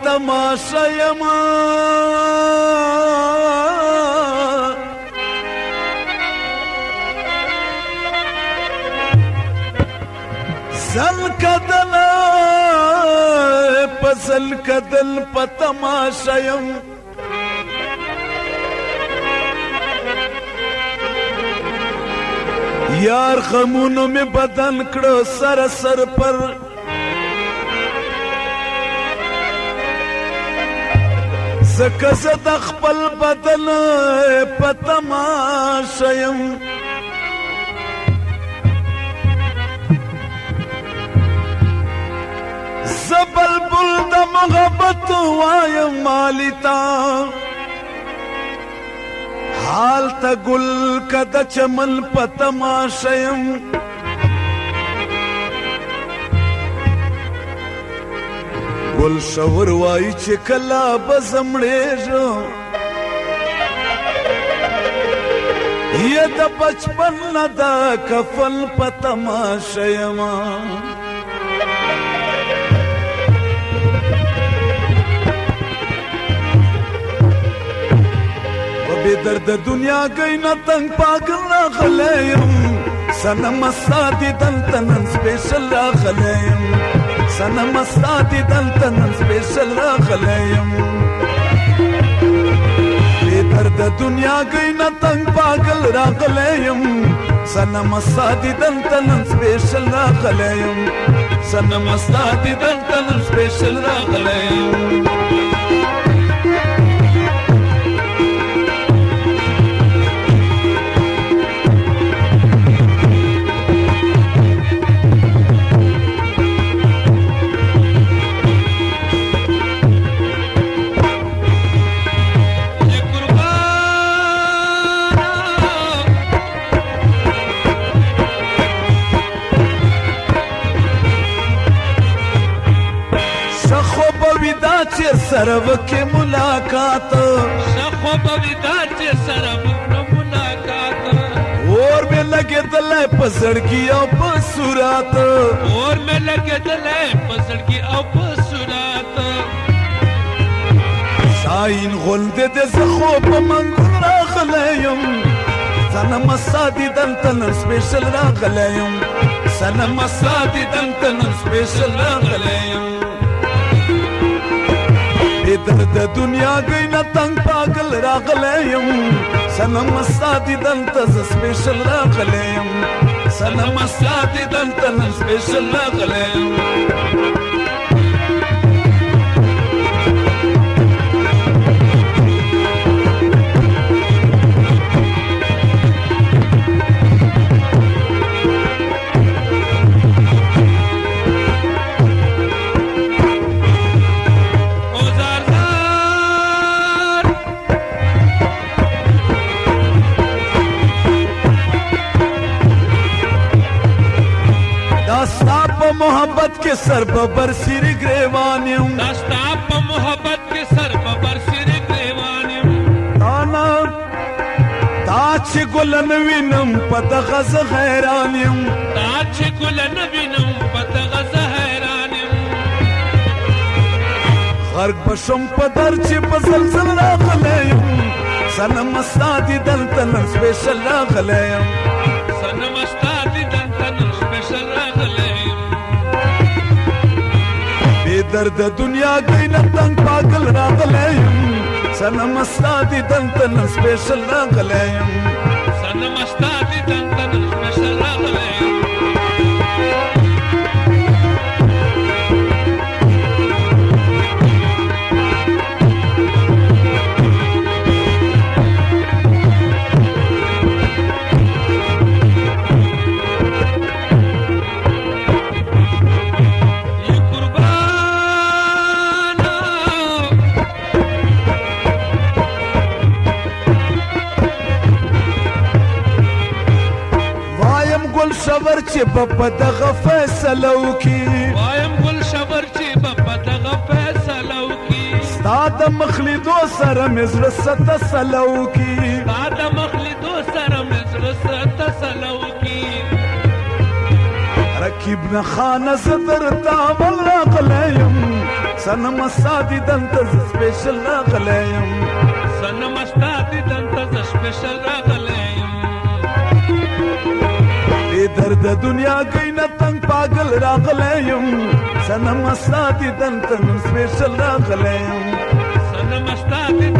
تماشا یما زل کدل پزل کدل په تماشا یم یار غمونو می بدن کړو سر سر پر زکه زه د خپل بدن په تماشا یم زه بلبل د محبت وایم مالی تا حال تا گل کد چمن په تماشا یم گل شور وای چې کلا بزمړېږم یا د بچپن نه د کفن په تماشا یم بے درد دنیا گئی نہ تنگ پاگل راغلیم سنم سادی دلتنن سپیشل راغلیم سنم سادی دلتنن سپیشل راغلیم بے درد دنیا گئی نہ تنگ پاگل راغلیم سنم سادی دلتنن سپیشل راغلیم سنم سادی دلتنن سپیشل راغلیم سره وکې ملاقات شخو بویدا چې سره وکړو ملاقات اور مې لګېدلی په زړګي او په صورت اور مې لګېدلی په زړګي او په صورت شاهین غوندې د زه خو په منګول راغلی یم صنم سادي دلته نن سپیشل راغلی یم صنم سادي دلته نن سپیشل راغلی یم درد دنیا گئی نہ تنگ پاگل راغلیم سنم سادی دلتا ز سپیشل راغلیم سنم سادی دلتا نن سپیشل راغلیم محبت کے سر ببر سر گریوانیم دستا په محبت کې سر ببر سر گریوانیم تانا تا چې ګلن وینم په دغه زه حیرانیم تا چې ګلن وینم په دغه زه حیرانیم غرق بشم په در چې په زلزل راغلیم صنم سادي دلته نن سپیشل راغلیم صنم سادي دلته نن سپیشل راغلیم درد دنیا گئی نہ تنگ پاگل راغلیم صنم سادی دلته نن سپیشل راغلیم صنم سادي دلته نن سپیشل راغلیم شور چې په دغه فیصله وکي وایم ګل شور چې په دغه فیصله وکي ستا د مخلیدو سره مې زړه څه تسله وکي ستا د مخلیدو سره مې زړه څه تسله وکي رکیب نه خانه زه درته عمل راغلی یم سنم سادي دنت سپیشل راغلیم سنم استادی دنت سپیشل راغلیم ای درد دنیا گئی نه تنگ پاگل راغلیم سنم سادي دنت سپیشل راغلیم سنم استادی